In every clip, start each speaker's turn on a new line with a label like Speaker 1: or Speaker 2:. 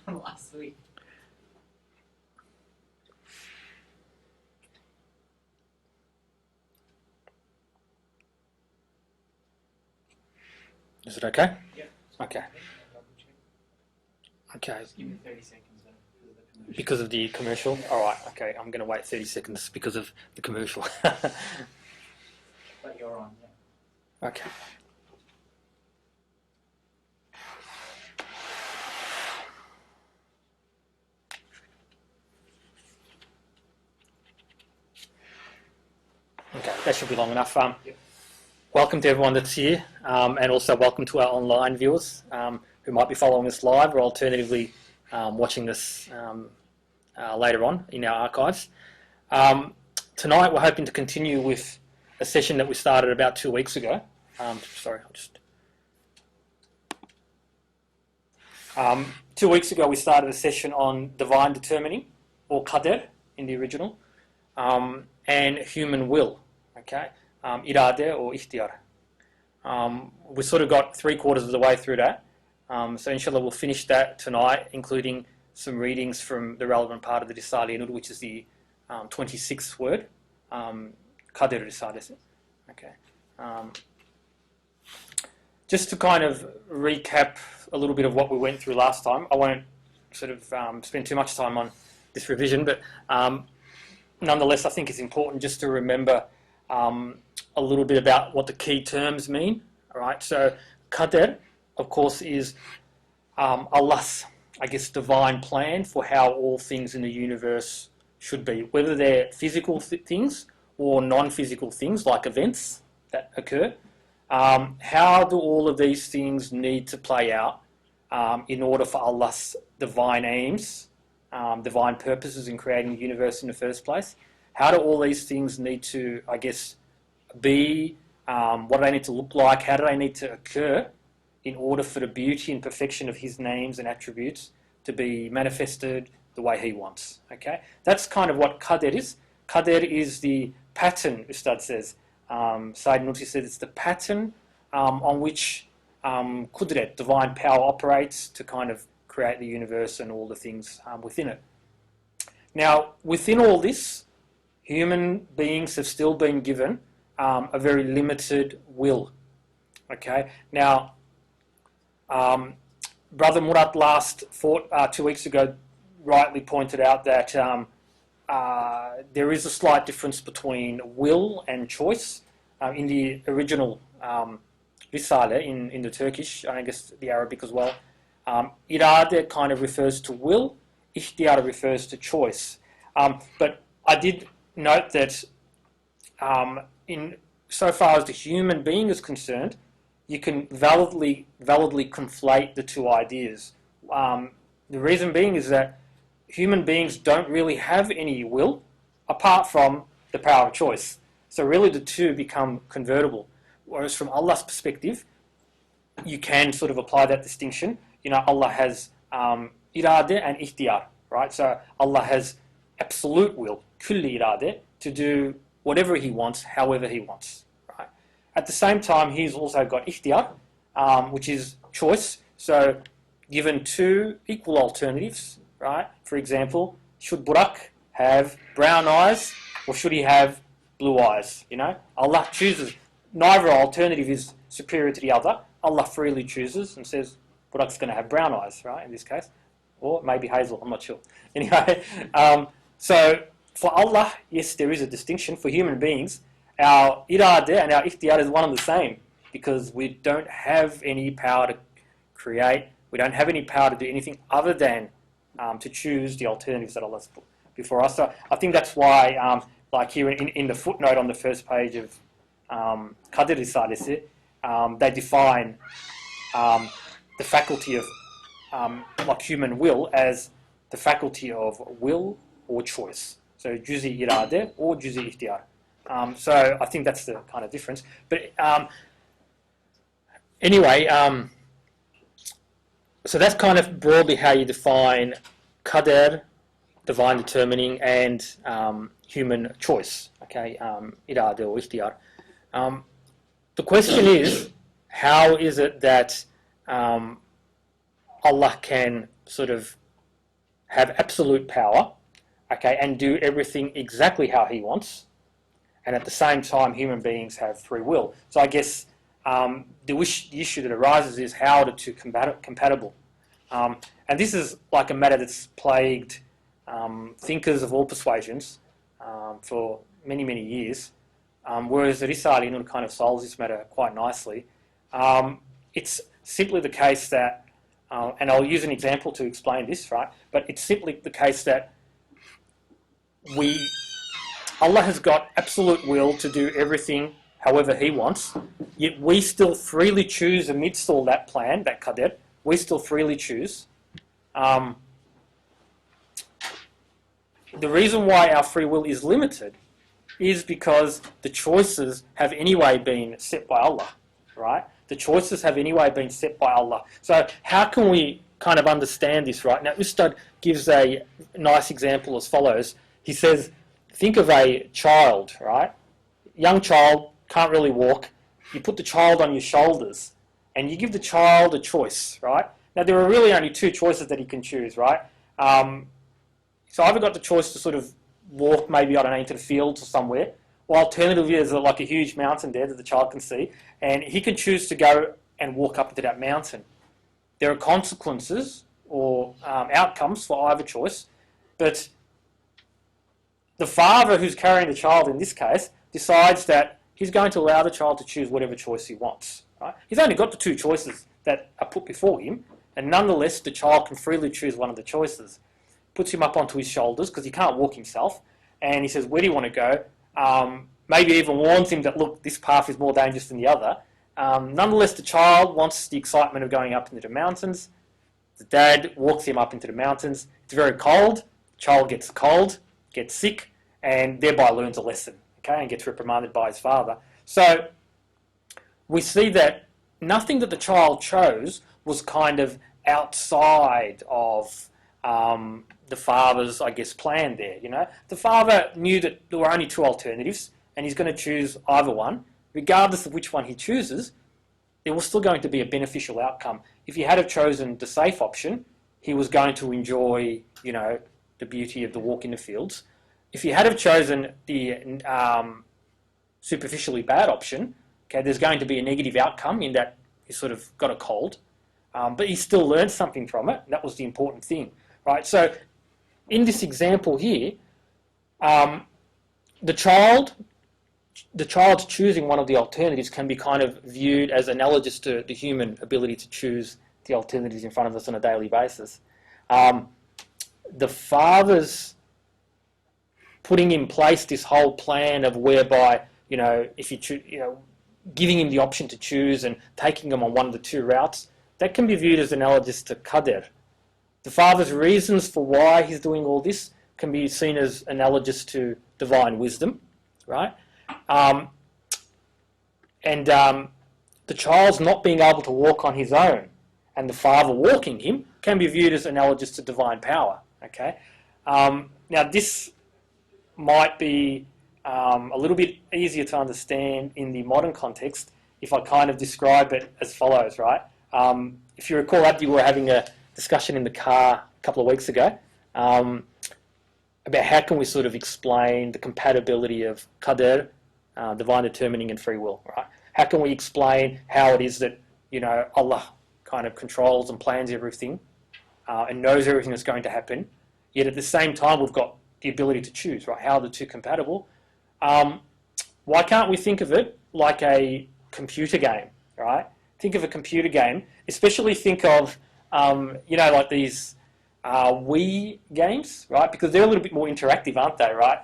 Speaker 1: from last week.
Speaker 2: Is it okay?
Speaker 1: Yeah.
Speaker 2: Okay. Okay.
Speaker 1: Just give me 30 seconds though,
Speaker 2: Because of the commercial? Alright, okay. I'm going to wait 30 seconds because of the commercial.
Speaker 1: But you're on, yeah.
Speaker 2: Okay. Okay, that should be long enough. Welcome to everyone that's here, and also welcome to our online viewers who might be following us live or alternatively watching this later on in our archives. Tonight we're hoping to continue with a session that we started about 2 weeks ago. Sorry, I'll just... 2 weeks ago we started a session on divine determining, or qadr in the original, and human will, okay, irade or ikhtiyar. We sort of got 3/4 of the way through that, so inshallah we'll finish that tonight, including some readings from the relevant part of the Risale Nur, which is the 26th word, qadr Risale. Okay. Just to kind of recap a little bit of what we went through last time, I won't sort of spend too much time on this revision, but nonetheless I think it's important just to remember a little bit about what the key terms mean. All right, so qadr, of course, is Allah's, I guess, divine plan for how all things in the universe should be, whether they're physical things or non-physical things like events that occur. How do all of these things need to play out in order for Allah's divine aims, divine purposes in creating the universe in the first place? How do all these things need to, I guess, be? What do they need to look like? How do they need to occur in order for the beauty and perfection of His names and attributes to be manifested the way He wants? Okay, that's kind of what qadr is. Qadr is the pattern, Ustad says. Sayyid Nursi said it's the pattern on which qudrat, divine power, operates to kind of create the universe and all the things within it. Now, within all this, human beings have still been given a very limited will. Okay. Now, Brother Murat 2 weeks ago rightly pointed out that there is a slight difference between will and choice. In the original Risale, in the Turkish, I guess the Arabic as well, irade kind of refers to will, ikhtiyar refers to choice. But I did note that in so far as the human being is concerned, you can validly conflate the two ideas. The reason being is that human beings don't really have any will apart from the power of choice. So really the two become convertible. Whereas from Allah's perspective, you can sort of apply that distinction. You know, Allah has irade and ikhtiyar, right? So Allah has absolute will, kulli irade, to do whatever He wants, however He wants. Right? At the same time, He's also got ikhtiyar, which is choice. So given two equal alternatives, right? For example, should Burak have brown eyes or should he have blue eyes? You know, Allah chooses. Neither alternative is superior to the other. Allah freely chooses and says Burak's going to have brown eyes, right? In this case, or maybe hazel. I'm not sure. Anyway, so for Allah, yes, there is a distinction. For human beings, our irade and our ikhtiyar is one and the same because we don't have any power to create. We don't have any power to do anything other than to choose the alternatives that Allah's put before us. So I think that's why, like here in the footnote on the first page of Qadr Risalesi, they define the faculty of like human will as the faculty of will or choice. So juzi irade or juzi ikhtiyar. So I think that's the kind of difference. But anyway, so that's kind of broadly how you define qadr, divine determining, and human choice. Okay, irade or ikhtiyar. The question is, how is it that Allah can sort of have absolute power, okay, and do everything exactly how he wants, and at the same time human beings have free will. So I guess the issue that arises is how are the two compatible? And this is like a matter that's plagued thinkers of all persuasions for many, many years, whereas Risale kind of solves this matter quite nicely. It's simply the case that, and I'll use an example to explain this, right? But it's simply the case that Allah has got absolute will to do everything however He wants, yet we still freely choose amidst all that plan, that qadr, we still freely choose. The reason why our free will is limited is because the choices have anyway been set by Allah, right? The choices have anyway been set by Allah. So how can we kind of understand this, right? Now, Ustad gives a nice example as follows. He says, think of a child, right? Young child, can't really walk. You put the child on your shoulders and you give the child a choice, right? Now, there are really only two choices that he can choose, right? So I've got the choice to sort of walk maybe, I don't know, into the fields or somewhere, or alternatively there's like a huge mountain there that the child can see, and he can choose to go and walk up into that mountain. There are consequences or outcomes for either choice, but the father who's carrying the child in this case decides that he's going to allow the child to choose whatever choice he wants. Right? He's only got the two choices that are put before him, and nonetheless the child can freely choose one of the choices. Puts him up onto his shoulders because he can't walk himself, and he says, where do you want to go? Maybe even warns him that, look, this path is more dangerous than the other. Nonetheless, the child wants the excitement of going up into the mountains. The dad walks him up into the mountains. It's very cold. The child gets cold, gets sick, and thereby learns a lesson, okay, and gets reprimanded by his father. So we see that nothing that the child chose was kind of outside of the father's, I guess, plan there, you know. The father knew that there were only two alternatives and he's going to choose either one. Regardless of which one he chooses, there was still going to be a beneficial outcome. If he had have chosen the safe option, he was going to enjoy, you know, the beauty of the walk in the fields. If he had have chosen the superficially bad option, okay, there's going to be a negative outcome in that he sort of got a cold, but he still learned something from it. That was the important thing, right? So in this example here, the child's choosing one of the alternatives can be kind of viewed as analogous to the human ability to choose the alternatives in front of us on a daily basis. The father's putting in place this whole plan of whereby, you know, if you choose, you know, giving him the option to choose and taking him on one of the two routes, that can be viewed as analogous to qadr. The father's reasons for why he's doing all this can be seen as analogous to divine wisdom, right? The child's not being able to walk on his own and the father walking him can be viewed as analogous to divine power, okay? Now this might be a little bit easier to understand in the modern context if I kind of describe it as follows, right? If you recall, Abdi, we were having a discussion in the car a couple of weeks ago about how can we sort of explain the compatibility of qadr, divine determining, and free will, right? How can we explain how it is that, you know, Allah kind of controls and plans everything and knows everything that's going to happen, yet at the same time we've got the ability to choose, right? How are the two compatible? Why can't we think of it like a computer game, right? Think of a computer game, especially think of, you know, like these Wii games, right? Because they're a little bit more interactive, aren't they, right?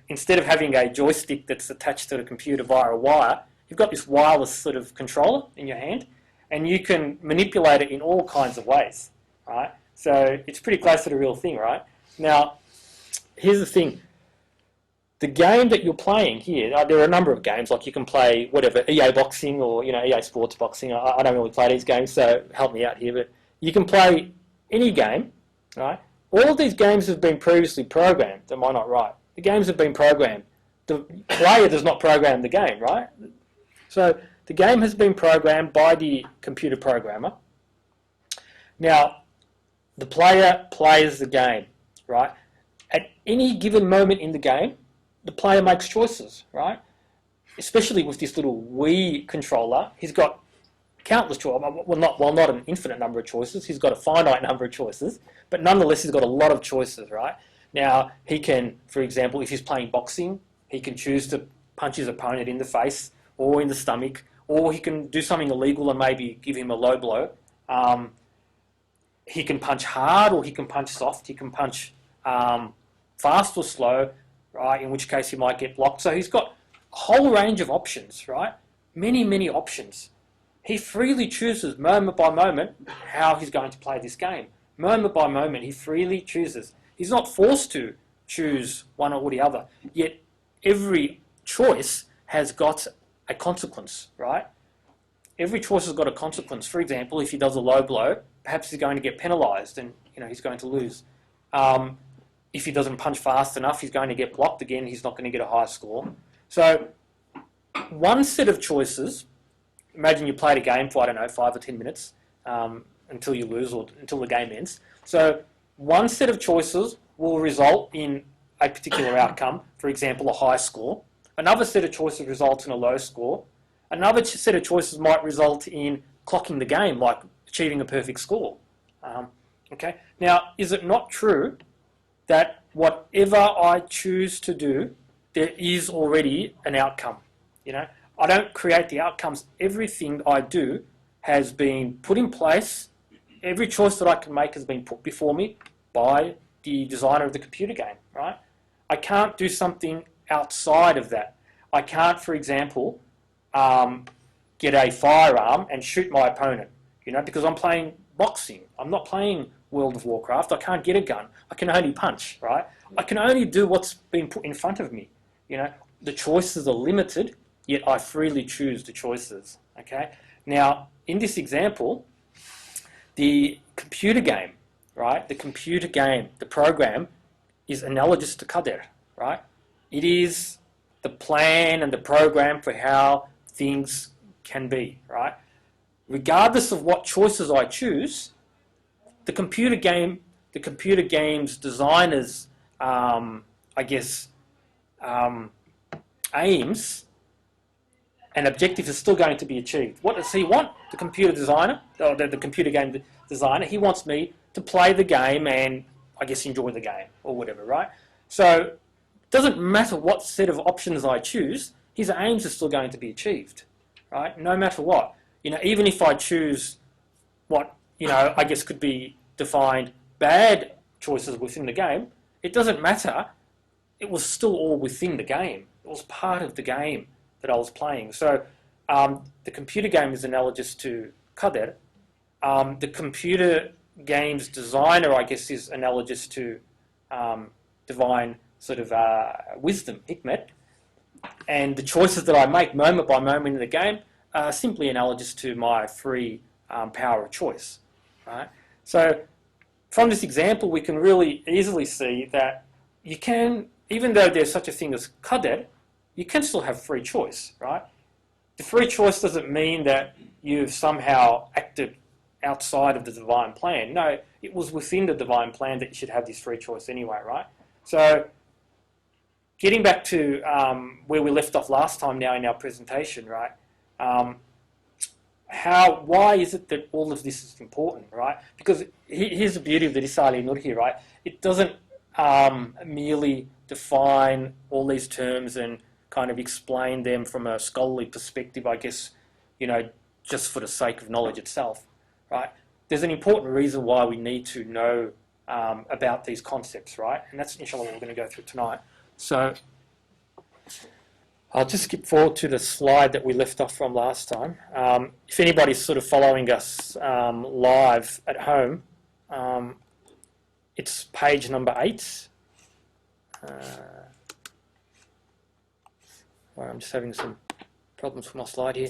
Speaker 2: Instead of having a joystick that's attached to the computer via a wire, you've got this wireless sort of controller in your hand, and you can manipulate it in all kinds of ways, right? So it's pretty close to the real thing, right? Now, here's the thing. The game that you're playing here, there are a number of games, like you can play whatever, EA Boxing or, you know, EA Sports Boxing. I don't really play these games, so help me out here, but you can play any game, right? All of these games have been previously programmed, am I not right? The games have been programmed. The player does not program the game, right? So the game has been programmed by the computer programmer. Now, The player plays the game, right? At any given moment in the game, the player makes choices, right? Especially with this little Wii controller, he's got countless choices. Well, not an infinite number of choices. He's got a finite number of choices, but nonetheless, he's got a lot of choices, right? Now, he can, for example, if he's playing boxing, he can choose to punch his opponent in the face or in the stomach, or he can do something illegal and maybe give him a low blow. He can punch hard or he can punch soft. He can punch fast or slow, right? In which case he might get blocked. So he's got a whole range of options, right? Many, many options. He freely chooses moment by moment how he's going to play this game. Moment by moment, he freely chooses. He's not forced to choose one or the other. Yet every choice has got a consequence, right? Every choice has got a consequence. For example, if he does a low blow, perhaps he's going to get penalised and he's going to lose. If he doesn't punch fast enough, he's going to get blocked again. He's not going to get a high score. So one set of choices, imagine you played a game for, 5 or 10 minutes until you lose or until the game ends. So one set of choices will result in a particular outcome, for example, a high score. Another set of choices results in a low score. Another set of choices might result in clocking the game, like achieving a perfect score. Okay. Now, is it not true that whatever I choose to do, there is already an outcome? I don't create the outcomes. Everything I do has been put in place. Every choice that I can make has been put before me by the designer of the computer game, right? I can't do something outside of that. I can't, for example, get a firearm and shoot my opponent, because I'm playing boxing. I'm not playing World of Warcraft. I can't get a gun. I can only punch, right? I can only do what's been put in front of me. The choices are limited, yet I freely choose the choices, okay? Now, in this example, the computer game, right? The computer game, the program, is analogous to Qadr, right? It is the plan and the program for how things can be, right? Regardless of what choices I choose, the computer game's designers, aims and objectives are still going to be achieved. What does he want? The computer designer, or the computer game designer, he wants me to play the game and, enjoy the game or whatever, right? So it doesn't matter what set of options I choose, his aims are still going to be achieved, right? No matter what. Even if I choose what, could be defined bad choices within the game, it doesn't matter. It was still all within the game. It was part of the game that I was playing. So the computer game is analogous to Qadr. The computer game's designer, is analogous to divine sort of wisdom, hikmet. And the choices that I make moment by moment in the game are simply analogous to my free power of choice. Right? So from this example, we can really easily see that you can, even though there's such a thing as Qadr, you can still have free choice, right? The free choice doesn't mean that you've somehow acted outside of the divine plan. No, it was within the divine plan that you should have this free choice anyway, right? So getting back to where we left off last time now in our presentation, right? Why is it that all of this is important, right? Because here's the beauty of the Risale-i Nur here, right? It doesn't merely define all these terms and kind of explain them from a scholarly perspective, just for the sake of knowledge itself, right? There's an important reason why we need to know about these concepts, right? And that's, inshallah, what we're going to go through tonight. So I'll just skip forward to the slide that we left off from last time. If anybody's sort of following us live at home, it's page number 8. I'm just having some problems with my slide here.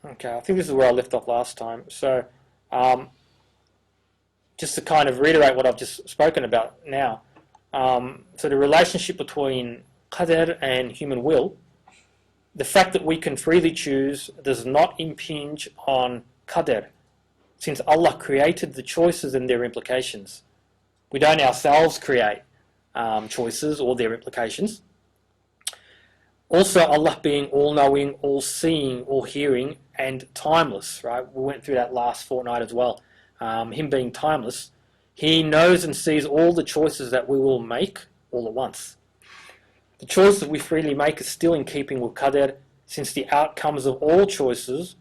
Speaker 2: Okay, I think this is where I left off last time. So, just to kind of reiterate what I've just spoken about now. So the relationship between qadr and human will, the fact that we can freely choose does not impinge on qadr, since Allah created the choices and their implications. We don't ourselves create choices or their implications. Also, Allah being all-knowing, all-seeing, all-hearing, and timeless, right? We went through that last fortnight as well. Him being timeless, He knows and sees all the choices that we will make all at once. The choice that we freely make is still in keeping with qadr, since the outcomes of all choices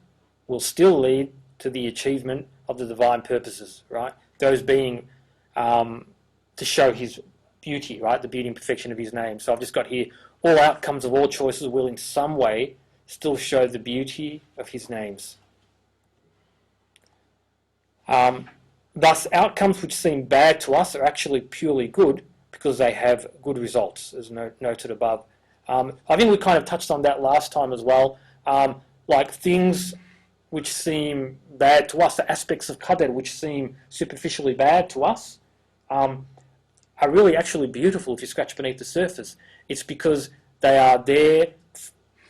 Speaker 2: will still lead to the achievement of the divine purposes, right? Those being to show His beauty, right? The beauty and perfection of His name. So I've just got here, all outcomes of all choices will in some way still show the beauty of His names. Thus, outcomes which seem bad to us are actually purely good because they have good results, as noted above. I think we kind of touched on that last time as well. Like things which seem bad to us, the aspects of qadr which seem superficially bad to us, are really actually beautiful if you scratch beneath the surface. It's because they are there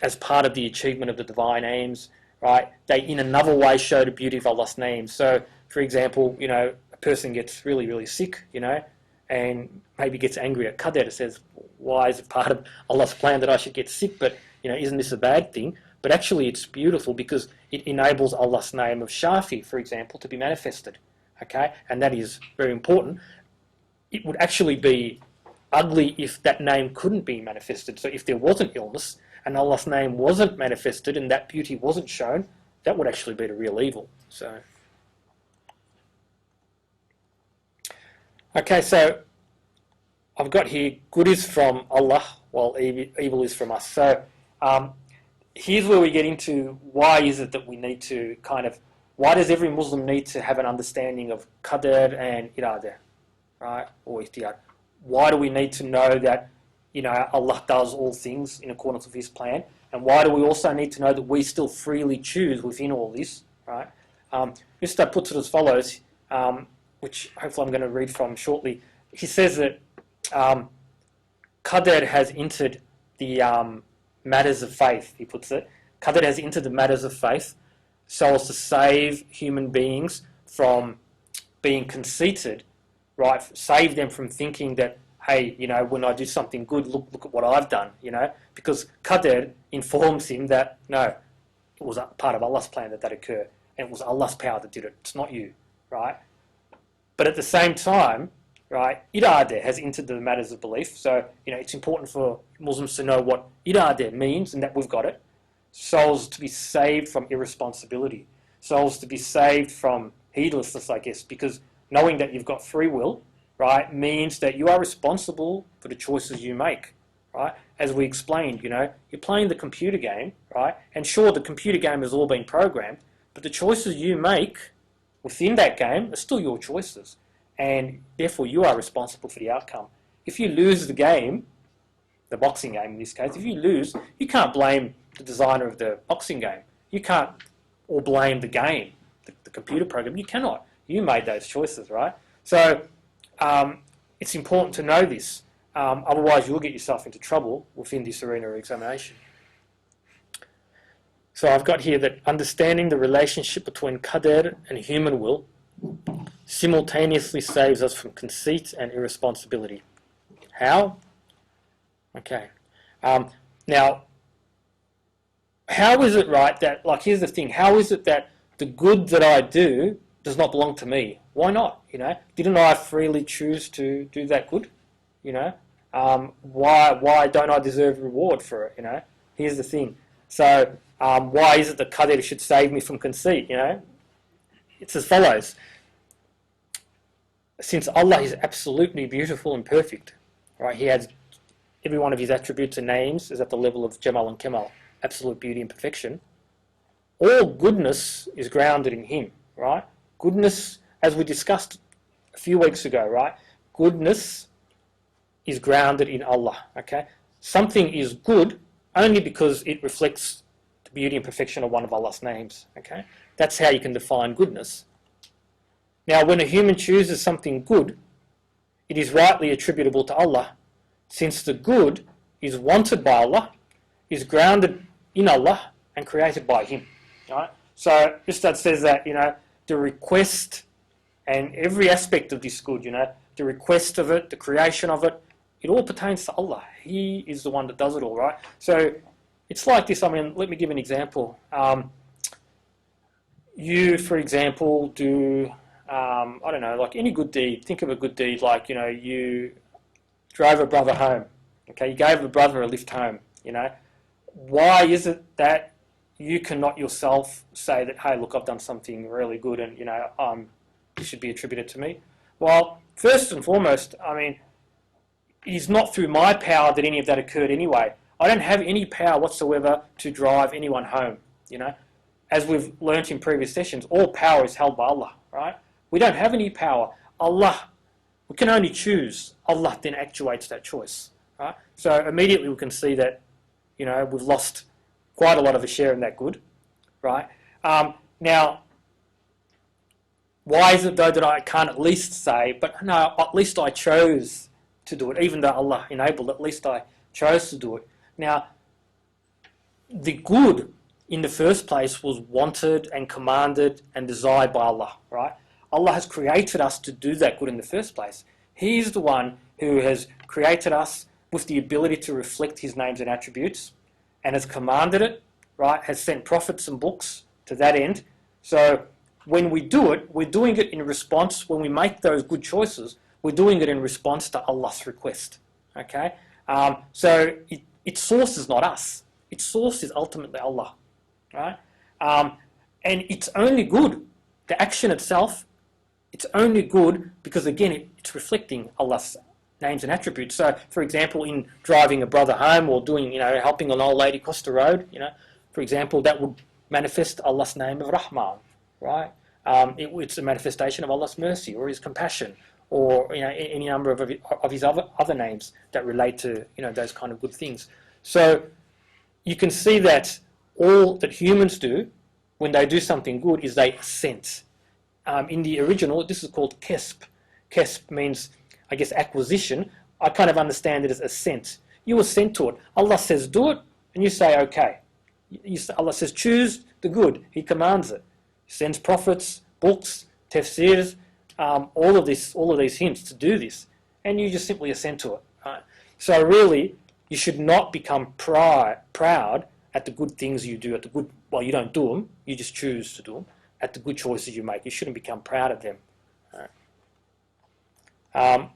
Speaker 2: as part of the achievement of the divine aims, right? They in another way show the beauty of Allah's name. So, for example, a person gets really, really sick, and maybe gets angry at qadr. It says, why is it part of Allah's plan that I should get sick? But, isn't this a bad thing? But actually it's beautiful because it enables Allah's name of Shafi, for example, to be manifested, okay? And that is very important. It would actually be ugly if that name couldn't be manifested. So if there was an illness and Allah's name wasn't manifested and that beauty wasn't shown, that would actually be the real evil. So, okay, so I've got here, good is from Allah, while evil is from us. So here's where we get into why is it that we need to why does every Muslim need to have an understanding of qadr and irada, right, or ikhtiyar? Why do we need to know that, Allah does all things in accordance with His plan? And why do we also need to know that we still freely choose within all this, right? Mr. puts it as follows, which hopefully I'm going to read from shortly. He says that qadr has entered the matters of faith, he puts it. Qadr has entered the matters of faith so as to save human beings from being conceited, right? Save them from thinking that, hey, when I do something good, look at what I've done, because qadr informs him that, no, it was a part of Allah's plan that occurred, and it was Allah's power that did it. It's not you, right? But at the same time, right, irada has entered the matters of belief. So, it's important for Muslims to know what irada means and that we've got it. Souls to be saved from irresponsibility. Souls to be saved from heedlessness, I guess, because knowing that you've got free will, right, means that you are responsible for the choices you make, right? As we explained, you're playing the computer game, right? And sure, the computer game has all been programmed, but the choices you make within that game are still your choices. And therefore, you are responsible for the outcome. If you lose the game, the boxing game in this case, if you lose, you can't blame the designer of the boxing game. You can't or blame the game, the computer program. You cannot. You made those choices, right? So it's important to know this. Otherwise, you'll get yourself into trouble within this arena of examination. So I've got here that understanding the relationship between qadr and human will simultaneously saves us from conceit and irresponsibility. How? Okay. Now, how is it right that, here's the thing, how is it that the good that I do does not belong to me? Why not? Didn't I freely choose to do that good? Why don't I deserve reward for it? Here's the thing. So why is it that qadr should save me from conceit? It's as follows. Since Allah is absolutely beautiful and perfect, right? He has every one of His attributes and names is at the level of Jamal and Kemal, absolute beauty and perfection. All goodness is grounded in Him, right? Goodness, as we discussed a few weeks ago, right? Goodness is grounded in Allah, okay? Something is good only because it reflects beauty and perfection are one of Allah's names. Okay, that's how you can define goodness. Now, when a human chooses something good, it is rightly attributable to Allah, since the good is wanted by Allah, is grounded in Allah, and created by Him. Right? So, Ustad says that, the request and every aspect of this good, the request of it, the creation of it, it all pertains to Allah. He is the one that does it all, right? So, it's like this. I mean, let me give an example. You, for example, do, I don't know, like any good deed. Think of a good deed like, you drove a brother home. Okay, you gave a brother a lift home, Why is it that you cannot yourself say that, hey, look, I've done something really good and, it should be attributed to me? Well, first and foremost, I mean, it is not through my power that any of that occurred anyway. I don't have any power whatsoever to drive anyone home, As we've learnt in previous sessions, all power is held by Allah, right? We don't have any power. Allah, we can only choose. Allah then actuates that choice, right? So immediately we can see that, we've lost quite a lot of a share in that good, right? Now, why is it though that I can't at least say, but no, at least I chose to do it, even though Allah enabled, at least I chose to do it. Now, the good in the first place was wanted and commanded and desired by Allah, right? Allah has created us to do that good in the first place. He's the one who has created us with the ability to reflect His names and attributes and has commanded it, right? Has sent prophets and books to that end. So when we do it, we're doing it in response, when we make those good choices, we're doing it in response to Allah's request, okay? So its source is not us. Its source is ultimately Allah, right? And it's only good, the action itself, it's only good because, again, it's reflecting Allah's names and attributes. So, for example, in driving a brother home or doing, helping an old lady cross the road, for example, that would manifest Allah's name of Rahman, right? It's a manifestation of Allah's mercy or His compassion or, any number of His other names that relate to, those kind of good things. So you can see that all that humans do when they do something good is they assent. In the original, this is called kesp. Kesp means, I guess, acquisition. I kind of understand it as assent. You assent to it. Allah says do it, and you say okay. Allah says choose the good. He commands it. He sends prophets, books, tafsirs, all of these hints to do this, and you just simply assent to it. Right? So really, you should not become proud at the good things you do. You don't do them. You just choose to do them. At the good choices you make. You shouldn't become proud of them. Right.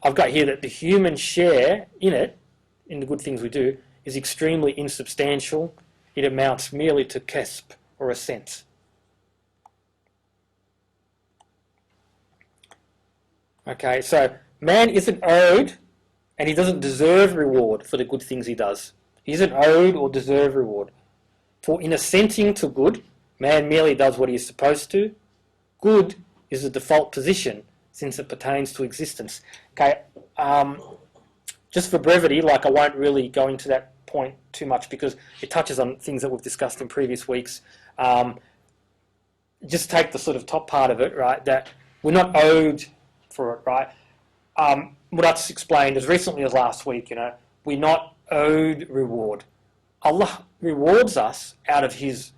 Speaker 2: I've got here that the human share in the good things we do, is extremely insubstantial. It amounts merely to kesp, or assent. Okay, so man isn't owed, and he doesn't deserve reward for the good things he does. He isn't owed or deserve reward. For in assenting to good, man merely does what he is supposed to. Good is the default position since it pertains to existence. Okay, just for brevity, I won't really go into that point too much because it touches on things that we've discussed in previous weeks. Just take the sort of top part of it, right, that we're not owed for it, right? Murat's explained as recently as last week, we're not owed reward. Allah rewards us out of His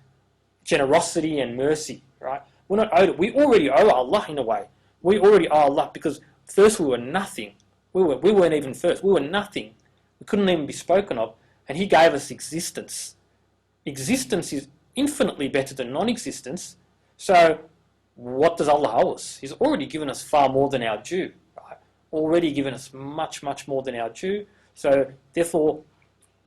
Speaker 2: generosity and mercy, right? We're not owed it. We already owe Allah in a way. We already owe Allah because first we were nothing. We weren't even first. We were nothing. We couldn't even be spoken of. And He gave us existence. Existence is infinitely better than non-existence. So what does Allah owe us? He's already given us far more than our due, right? Already given us much, much more than our due. So therefore,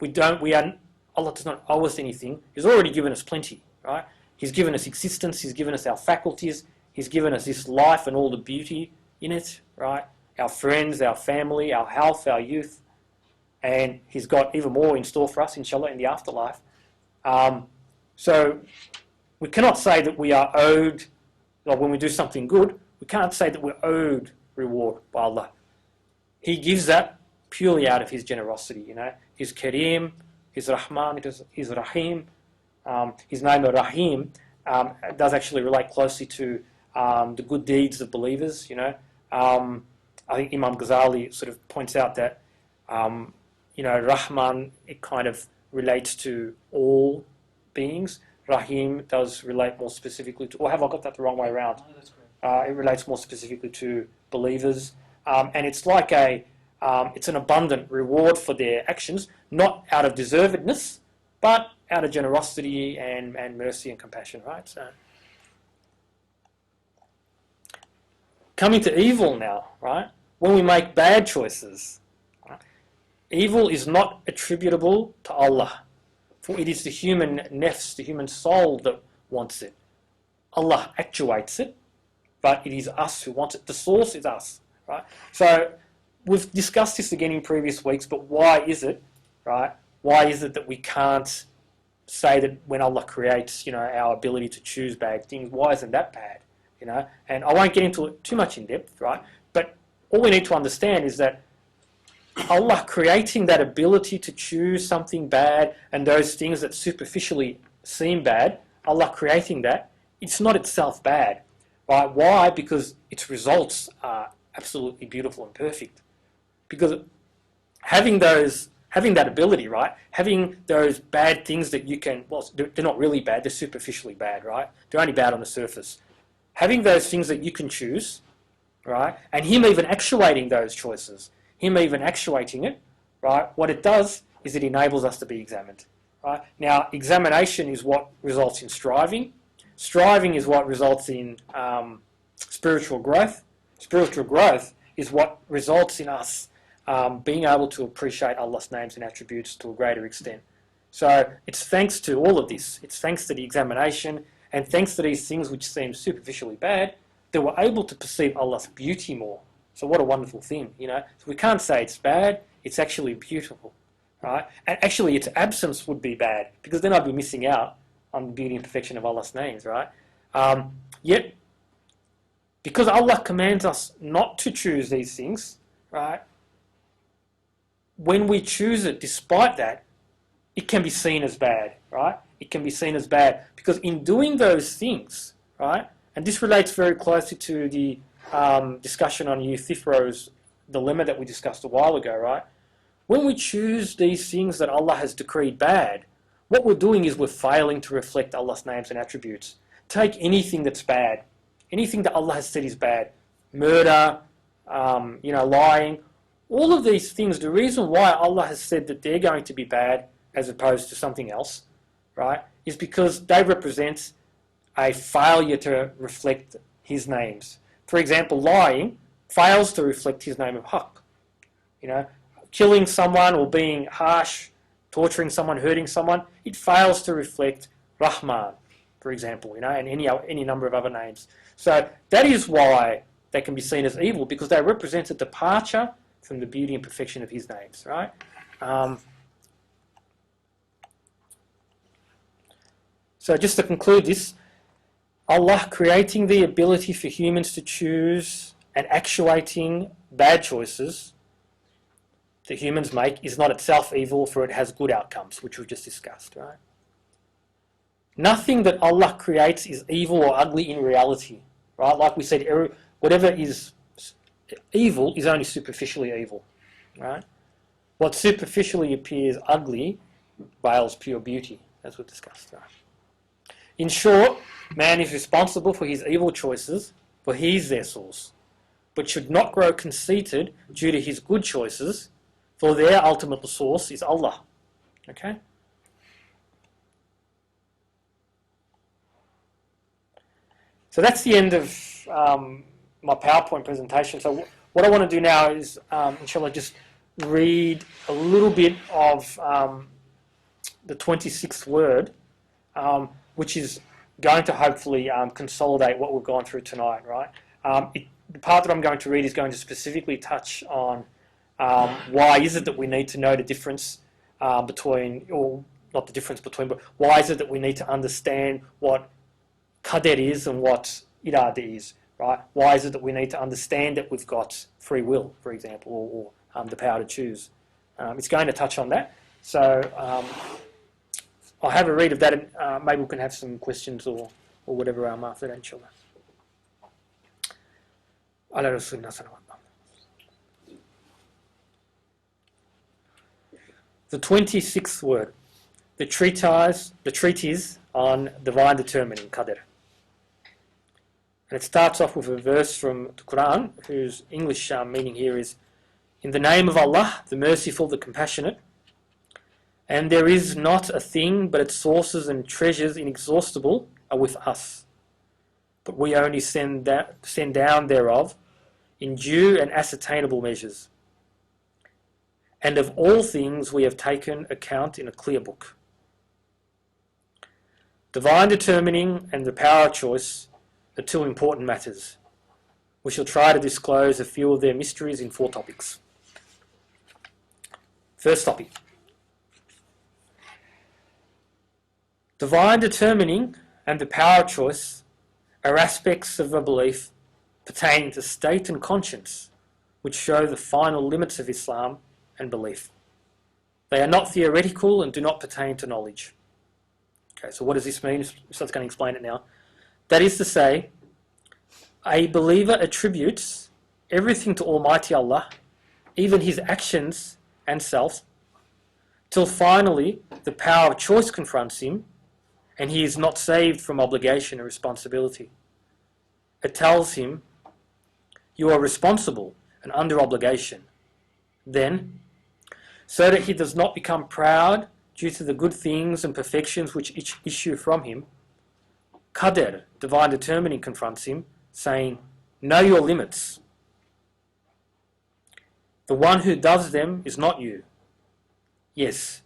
Speaker 2: Allah does not owe us anything. He's already given us plenty, right? He's given us existence. He's given us our faculties. He's given us this life and all the beauty in it, right? Our friends, our family, our health, our youth. And He's got even more in store for us, inshallah, in the afterlife. So we cannot say that we are owed, when we do something good, we can't say that we're owed reward by Allah. He gives that purely out of His generosity, His Kareem, His Rahman, His Rahim, His name Rahim does actually relate closely to the good deeds of believers. I think Imam Ghazali sort of points out that Rahman, it kind of relates to all beings. Rahim does relate more specifically to, or have I got that the wrong way around?
Speaker 1: No, that's correct.
Speaker 2: It relates more specifically to believers, and it's like it's an abundant reward for their actions, not out of deservedness, but out of generosity and mercy and compassion, right? So, coming to evil now, right? When we make bad choices, right? Evil is not attributable to Allah, for it is the human nafs, the human soul that wants it. Allah actuates it, but it is us who wants it. The source is us, right? So we've discussed this again in previous weeks, but why is it, right? Why is it that we can't say that when Allah creates, our ability to choose bad things, why isn't that bad? And I won't get into it too much in depth, right? But all we need to understand is that Allah creating that ability to choose something bad and those things that superficially seem bad, Allah creating that, it's not itself bad, right? Why? Because its results are absolutely beautiful and perfect. Because having that ability, right? Having those bad things that you can, well, they're not really bad, they're superficially bad, right? They're only bad on the surface. Having those things that you can choose, right? And Him even actuating those choices, Him even actuating it, right? What it does is it enables us to be examined, right? Now, examination is what results in striving. Striving is what results in spiritual growth. Spiritual growth is what results in us being able to appreciate Allah's names and attributes to a greater extent. So it's thanks to all of this. It's thanks to the examination and thanks to these things which seem superficially bad that we're able to perceive Allah's beauty more. So what a wonderful thing, So we can't say it's bad, it's actually beautiful, right? And actually its absence would be bad because then I'd be missing out on the beauty and perfection of Allah's names, right? Yet, because Allah commands us not to choose these things, right? When we choose it despite that, it can be seen as bad, right? It can be seen as bad because in doing those things, right? And this relates very closely to the discussion on Euthyphro's dilemma that we discussed a while ago, right? When we choose these things that Allah has decreed bad, what we're doing is we're failing to reflect Allah's names and attributes. Take anything that's bad, anything that Allah has said is bad, murder, lying, all of these things, the reason why Allah has said that they're going to be bad as opposed to something else, right, is because they represent a failure to reflect His names. For example, lying fails to reflect His name of Haqq. Killing someone or being harsh, torturing someone, hurting someone, it fails to reflect Rahman, for example, and any number of other names. So that is why they can be seen as evil, because they represent a departure from the beauty and perfection of His names, right? So just to conclude this, Allah creating the ability for humans to choose and actuating bad choices that humans make is not itself evil, for it has good outcomes, which we've just discussed, right? Nothing that Allah creates is evil or ugly in reality, right? Like we said, whatever is evil is only superficially evil, right? What superficially appears ugly veils pure beauty, as we've discussed, right? In short, man is responsible for his evil choices, for he is their source, but should not grow conceited due to his good choices, for their ultimate source is Allah. Okay? So that's the end of my PowerPoint presentation. So what I want to do now is, inshallah, just read a little bit of the 26th word, which is going to hopefully consolidate what we've gone through tonight, right? The part that I'm going to read is going to specifically touch on why is it that we need to know the difference between, or not the difference between, but why is it that we need to understand what qadar is and what irada is, right? Why is it that we need to understand that we've got free will, for example, or the power to choose? It's going to touch on that. So I'll have a read of that, and maybe we can have some questions or whatever after that, inshallah. Ala Rasulina sallallahu. The 26th word, the treatise on divine determining, qadr. And it starts off with a verse from the Quran, whose English meaning here is, in the name of Allah, the merciful, the compassionate, and there is not a thing but its sources and treasures inexhaustible are with us. But we only send down thereof in due and ascertainable measures. And of all things we have taken account in a clear book. Divine determining and the power of choice are two important matters. We shall try to disclose a few of their mysteries in 4 topics. First topic. Divine determining and the power of choice are aspects of a belief pertaining to state and conscience, which show the final limits of Islam and belief. They are not theoretical and do not pertain to knowledge. Okay, so what does this mean? So it's going to explain it now. That is to say, a believer attributes everything to Almighty Allah, even his actions and self, till finally the power of choice confronts him and he is not saved from obligation and responsibility. It tells him, you are responsible and under obligation. Then, so that he does not become proud due to the good things and perfections which issue from him, qadr, divine determining, confronts him, saying, know your limits. The one who does them is not you. Yes,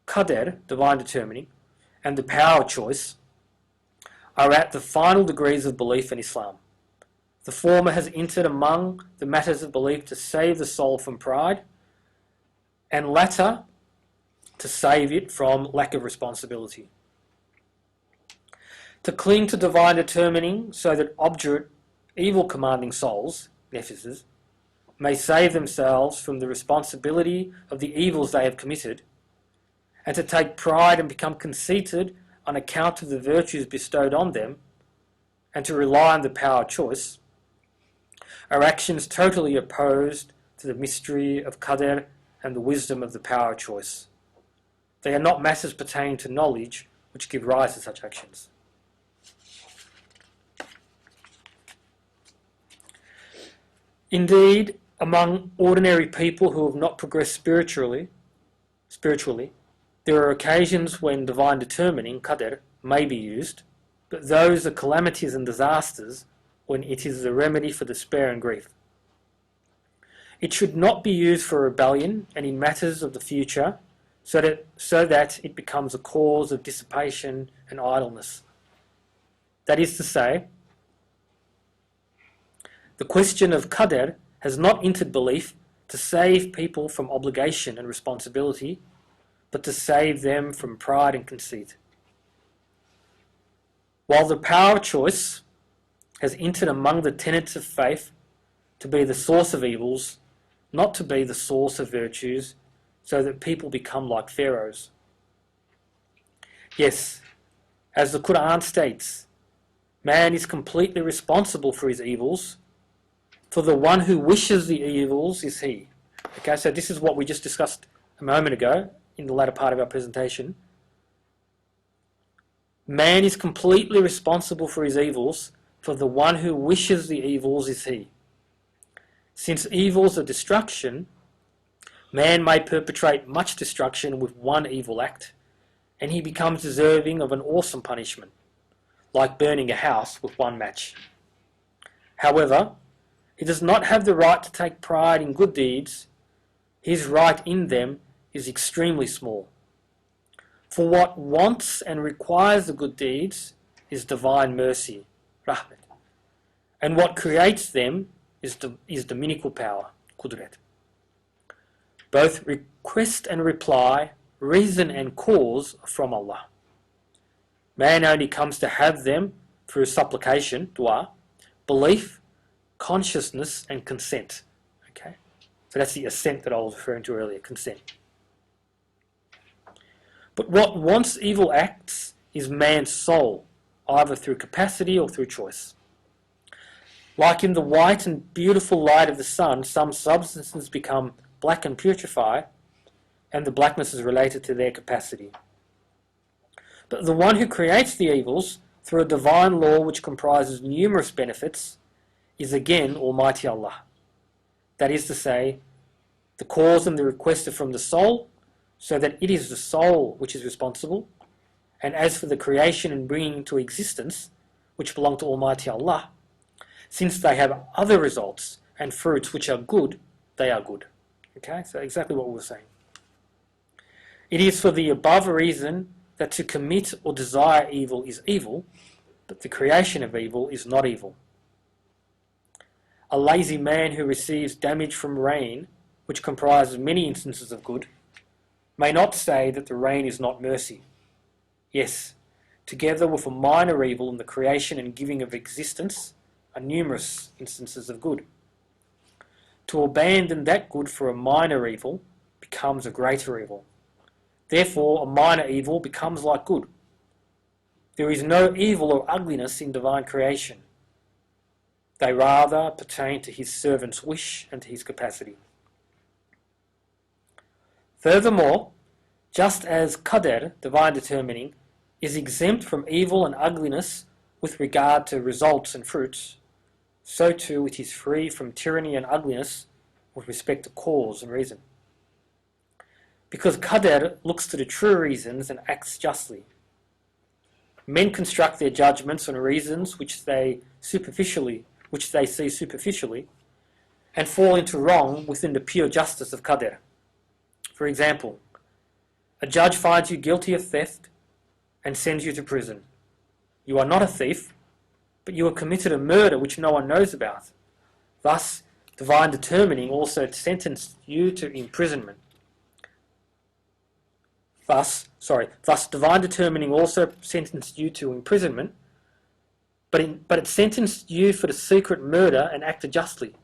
Speaker 2: qadr, divine determining, and the power of choice are at the final degrees of belief in Islam. The former has entered among the matters of belief to save the soul from pride, and latter to save it from lack of responsibility. To cling to divine determining so that obdurate, evil-commanding souls, nepheses, may save themselves from the responsibility of the evils they have committed, and to take pride and become conceited on account of the virtues bestowed on them, and to rely on the power of choice, are actions totally opposed to the mystery of qadr and the wisdom of the power of choice. They are not matters pertaining to knowledge which give rise to such actions. Indeed, among ordinary people who have not progressed spiritually, there are occasions when divine determining, qadr, may be used, but those are calamities and disasters when it is the remedy for despair and grief. It should not be used for rebellion and in matters of the future, so that it becomes a cause of dissipation and idleness. That is to say, the question of qadr has not entered belief to save people from obligation and responsibility, but to save them from pride and conceit. While the power of choice has entered among the tenets of faith to be the source of evils, not to be the source of virtues, so that people become like pharaohs. Yes, as the Quran states, man is completely responsible for his evils, for the one who wishes the evils is he. Okay, so this is what we just discussed a moment ago in the latter part of our presentation. Man is completely responsible for his evils, for the one who wishes the evils is he. Since evils are destruction, man may perpetrate much destruction with one evil act, and he becomes deserving of an awesome punishment, like burning a house with one match. However, he does not have the right to take pride in good deeds. His right in them is extremely small. For what wants and requires the good deeds is divine mercy, rahmat, and what creates them is dominical power, qudrat. Both request and reply, reason and cause are from Allah. Man only comes to have them through supplication, dua, belief, consciousness and consent. Okay, so that's the assent that I was referring to earlier, consent. But what once evil acts is man's soul, either through capacity or through choice. Like in the white and beautiful light of the sun, some substances become black and putrefy, and the blackness is related to their capacity. But the one who creates the evils, through a divine law which comprises numerous benefits, is again Almighty Allah. That is to say, the cause and the request are from the soul, so that it is the soul which is responsible. And as for the creation and bringing into existence, which belong to Almighty Allah, since they have other results and fruits which are good, they are good. Okay, so exactly what we were saying. It is for the above reason that to commit or desire evil is evil, but the creation of evil is not evil. A lazy man who receives damage from rain, which comprises many instances of good, may not say that the rain is not mercy. Yes, together with a minor evil in the creation and giving of existence are numerous instances of good. To abandon that good for a minor evil becomes a greater evil. Therefore, a minor evil becomes like good. There is no evil or ugliness in divine creation. They rather pertain to his servant's wish and to his capacity. Furthermore, just as qadr, divine determining, is exempt from evil and ugliness with regard to results and fruits, so too it is free from tyranny and ugliness with respect to cause and reason. Because qadr looks to the true reasons and acts justly. Men construct their judgments on reasons which they see superficially, and fall into wrong within the pure justice of qadr. For example, a judge finds you guilty of theft and sends you to prison. You are not a thief, but you have committed a murder which no one knows about. Thus, divine determining also sentenced you to imprisonment. Thus, divine determining also sentenced you to imprisonment, but it sentenced you for the secret murder and acted justly.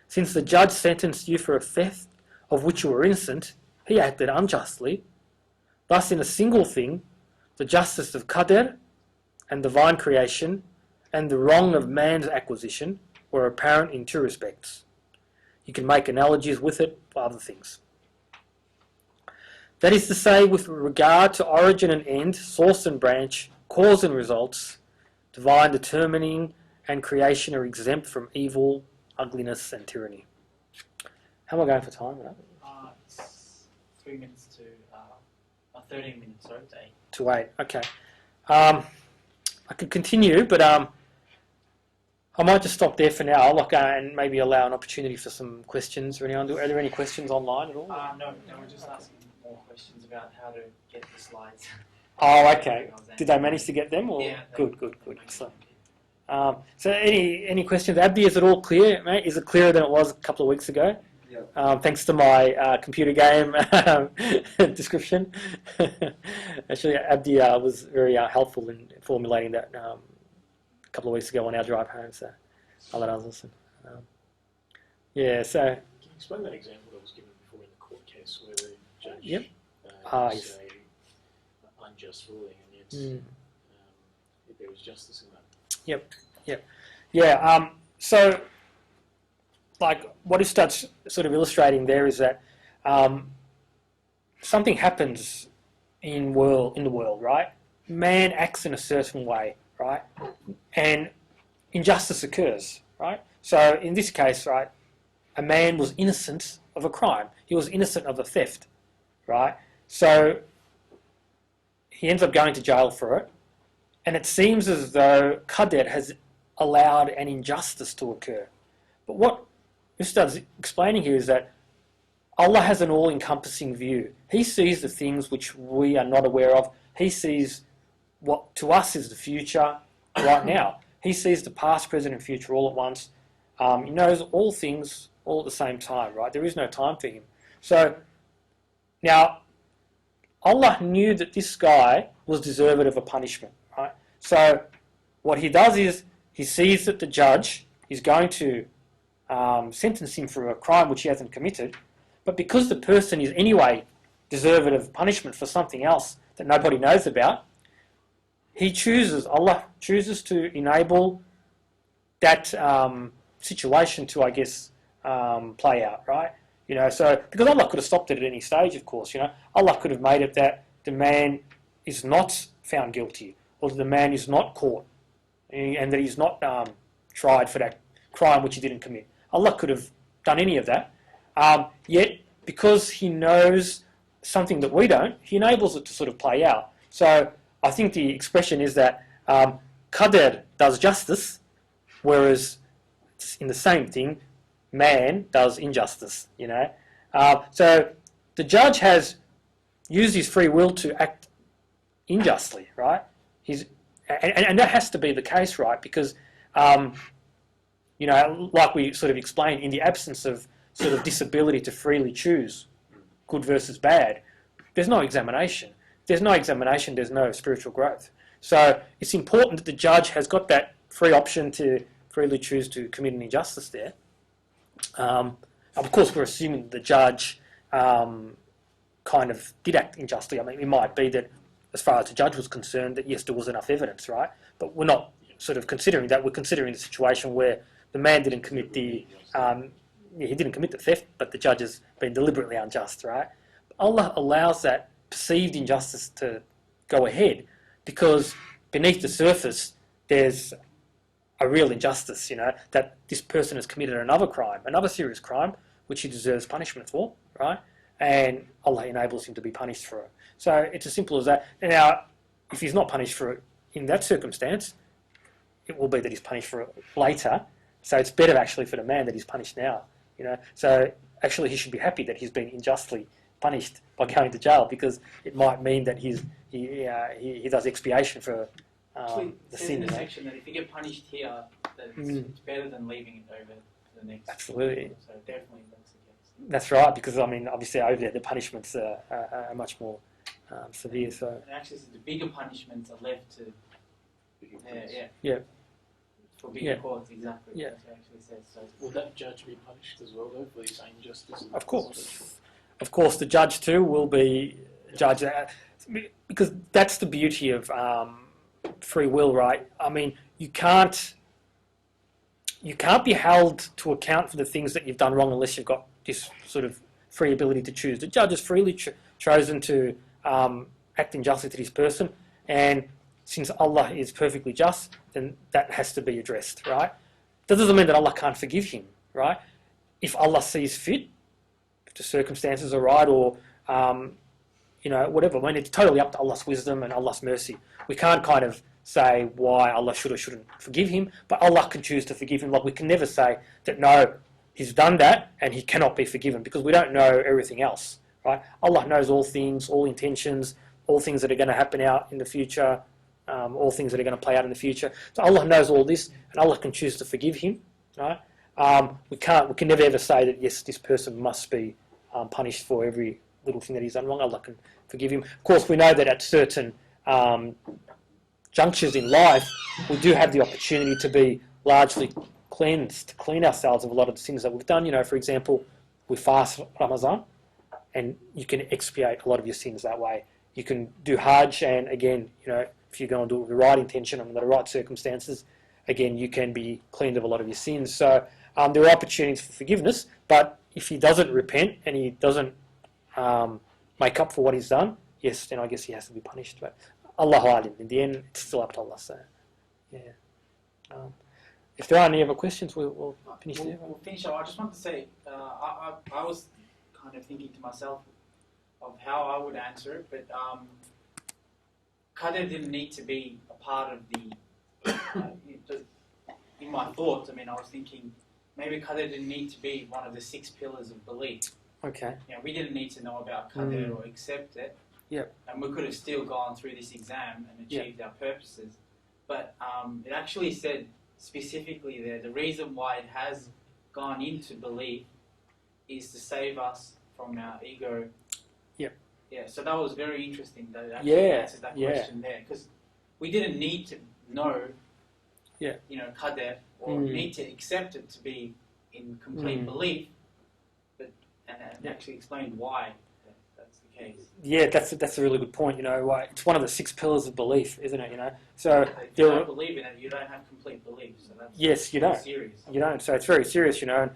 Speaker 2: Since the judge sentenced you for a theft of which you were innocent, he acted unjustly. Thus, in a single thing, the justice of qadr and divine creation and the wrong of man's acquisition were apparent in two respects. You can make analogies with it for other things. That is to say, with regard to origin and end, source and branch, cause and results, divine determining and creation are exempt from evil, ugliness and tyranny. How am I going for time?
Speaker 1: It's 3 minutes to 13 minutes, sorry, to 8.
Speaker 2: To 8, okay. I could continue, but I might just stop there for now, and maybe allow an opportunity for some questions. Are there any questions online at all?
Speaker 1: No, we're just asking more questions about how to get the slides.
Speaker 2: Oh, okay. Did they manage to get them? Or?
Speaker 1: Yeah.
Speaker 2: Good. Excellent. So any questions? Abdi, is it all clear, mate? Is it clearer than it was a couple of weeks ago?
Speaker 1: Yeah.
Speaker 2: Thanks to my computer game description. Actually, Abdi was very helpful in formulating that a couple of weeks ago on our drive home, so I'll let others listen. So...
Speaker 3: Can you explain that example that was given before in the court case where the judge
Speaker 2: Yep.
Speaker 3: used
Speaker 2: Yes.
Speaker 3: a unjust ruling and yet there was justice in that?
Speaker 2: Yep. Yeah, so... what Ustad's sort of illustrating there is that something happens in the world, right? Man acts in a certain way, right? And injustice occurs, right? So in this case, right, a man was innocent of a crime. He was innocent of a theft, right? So he ends up going to jail for it. And it seems as though qadr has allowed an injustice to occur. But what Ustad's explaining here is that Allah has an all-encompassing view. He sees the things which we are not aware of. He sees what to us is the future right now. He sees the past, present and future all at once. He knows all things all at the same time, right? There is no time for him. So now Allah knew that this guy was deserving of a punishment, right? So what he does is he sees that the judge is going to sentence him for a crime which he hasn't committed, but because the person is anyway deserved of punishment for something else that nobody knows about, Allah chooses to enable that situation to, I guess, play out, right? So because Allah could have stopped it at any stage, of course. Allah could have made it that the man is not found guilty, or that the man is not caught, and that he's not tried for that crime which he didn't commit. Allah could have done any of that. Yet, because He knows something that we don't, He enables it to sort of play out. So I think the expression is that Qadr does justice, whereas in the same thing, man does injustice. So the judge has used his free will to act unjustly, right? And that has to be the case, right? Because like we sort of explained, in the absence of sort of disability to freely choose good versus bad, there's no examination. There's no examination, there's no spiritual growth. So it's important that the judge has got that free option to freely choose to commit an injustice there. Of course, we're assuming the judge kind of did act unjustly. I mean, it might be that, as far as the judge was concerned, that yes, there was enough evidence, right? But we're not sort of considering that. We're considering the situation where the man didn't commit he didn't commit the theft, but the judge has been deliberately unjust, right? Allah allows that perceived injustice to go ahead because beneath the surface there's a real injustice, that this person has committed another crime, another serious crime, which he deserves punishment for, right? And Allah enables him to be punished for it. So it's as simple as that. Now, if he's not punished for it in that circumstance, it will be that he's punished for it later. So it's better actually for the man that he's punished now, So actually he should be happy that he's been unjustly punished by going to jail, because it might mean that he does expiation for the sin.
Speaker 1: In the section that if you get punished here, that it's better than leaving it over to the next.
Speaker 2: Absolutely.
Speaker 1: So definitely that's the case.
Speaker 2: That's right, because I mean, obviously over there the punishments are much more severe. So
Speaker 1: and actually, the bigger punishments are left to.
Speaker 2: Yeah.
Speaker 1: For bigger courts, exactly.
Speaker 2: Yeah.
Speaker 1: That's what it actually says. So
Speaker 3: Will that judge be punished as well, though, for his injustice?
Speaker 2: Of course, the judge too will be judged, because that's the beauty of free will, right? I mean, you can't be held to account for the things that you've done wrong unless you've got this sort of free ability to choose. The judge has freely chosen to act unjustly to this person, and since Allah is perfectly just, then that has to be addressed, right? That doesn't mean that Allah can't forgive him, right? If Allah sees fit, if the circumstances are right, or whatever. I mean, it's totally up to Allah's wisdom and Allah's mercy. We can't kind of say why Allah should or shouldn't forgive him, but Allah can choose to forgive him. Like, we can never say that, no, he's done that and he cannot be forgiven, because we don't know everything else, right? Allah knows all things, all intentions, all things that are going to happen out in the future, all things that are going to play out in the future. So Allah knows all this, and Allah can choose to forgive him, right? We can never ever say that, yes, this person must be punished for every little thing that he's done wrong. Allah can forgive him. Of course, we know that at certain junctures in life, we do have the opportunity to be largely cleansed, to clean ourselves of a lot of the sins that we've done. For example, we fast Ramadan, and you can expiate a lot of your sins that way. You can do Hajj, and again, if you go and do it with the right intention and the right circumstances, again, you can be cleaned of a lot of your sins. So there are opportunities for forgiveness, but if he doesn't repent and he doesn't make up for what he's done, yes, then I guess he has to be punished. But Allahu Alim, in the end, it's still up to Allah. So, yeah. If there are any other questions, we'll finish there.
Speaker 1: We'll finish up. I just want to say, I was kind of thinking to myself of how I would answer it, but Qadr didn't need to be a part of the. In my thoughts, I was thinking maybe Qadr didn't need to be one of the 6 pillars of belief.
Speaker 2: Okay.
Speaker 1: We didn't need to know about Qadr or accept it.
Speaker 2: Yep.
Speaker 1: And we could have still gone through this exam and achieved our purposes. But it actually said specifically there, the reason why it has gone into belief is to save us from our ego.
Speaker 2: Yep.
Speaker 1: Yeah, so that was very interesting that it actually answered that question there. Because we didn't need to know, Qadr, or need to accept it to be in complete belief, but and actually explained why that's the case.
Speaker 2: Yeah, that's a really good point. You know, it's one of the 6 pillars of belief, isn't it? You know, so
Speaker 1: If you don't believe in it, you don't have complete belief. So that's
Speaker 2: yes, you don't.
Speaker 1: serious.
Speaker 2: You don't. So it's very serious. You know,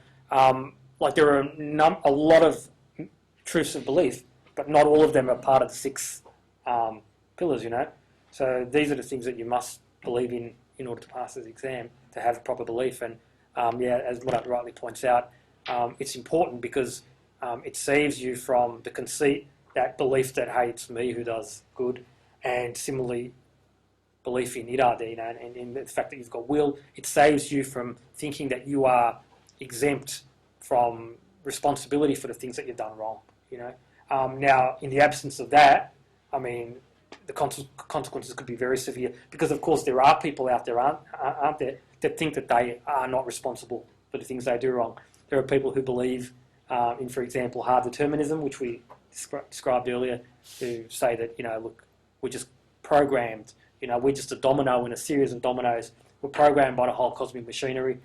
Speaker 2: like there are a lot of truths of belief, but not all of them are part of the 6 pillars. You know, so these are the things that you must believe in order to pass this exam, to have proper belief. And as Murat rightly points out, it's important because it saves you from the conceit, that belief that, hey, it's me who does good, and similarly belief in ediya, you know, and in the fact that you've got will. It saves you from thinking that you are exempt from responsibility for the things that you've done wrong. You know, now in the absence of that, I mean, the consequences could be very severe, because of course there are people out there, aren't there, that think that they are not responsible for the things they do wrong. There are people who believe in, for example, hard determinism, which we described earlier, who say that, you know, look, we're just programmed, you know, we're just a domino in a series of dominoes. We're programmed by the whole cosmic machinery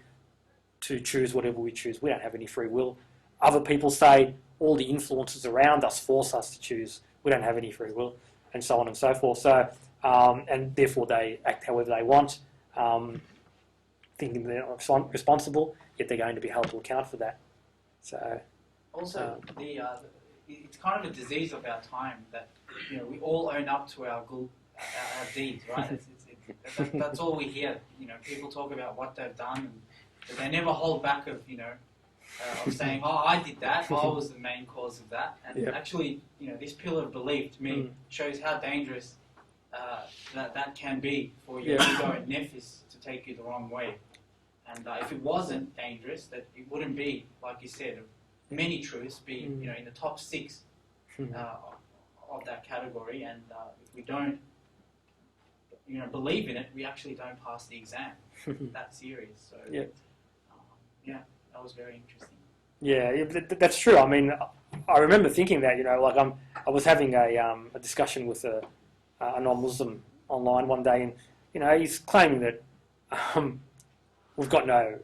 Speaker 2: to choose whatever we choose. We don't have any free will. Other people say all the influences around us force us to choose. We don't have any free will, and so on and so forth. So, and therefore they act however they want, thinking they're not responsible, yet they're going to be held to account for that. So,
Speaker 1: also, it's kind of a disease of our time that, you know, we all own up to our deeds, right? That's all we hear. You know, people talk about what they've done, but they never hold back of, you know, of saying, "Oh, I did that. I was the main cause of that." And actually, you know, this pillar of belief to me shows how dangerous that can be for your ego and nefis to take you the wrong way. And if it wasn't dangerous, that it wouldn't be, like you said, many truths be, you know, in the top 6 of that category. And if we don't, you know, believe in it, we actually don't pass the exam. That serious. So that was very interesting.
Speaker 2: Yeah, that's true. I mean, I remember thinking that, you know, like I was having a discussion with a non-Muslim online one day, and, you know, he's claiming that we've got no,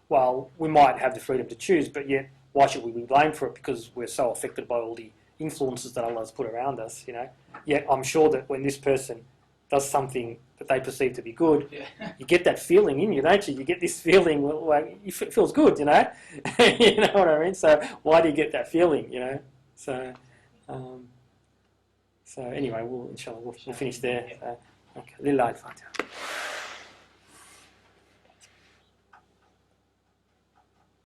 Speaker 2: well, we might have the freedom to choose, but yet why should we be blamed for it, because we're so affected by all the influences that Allah's put around us, you know. Yet I'm sure that when this person does something that they perceive to be good, you get that feeling in you, don't you? You get this feeling, like, it feels good, you know. You know what I mean? So why do you get that feeling, you know? So, so anyway, inshallah, we'll finish there. Okay. Lillahi al-Fatiha.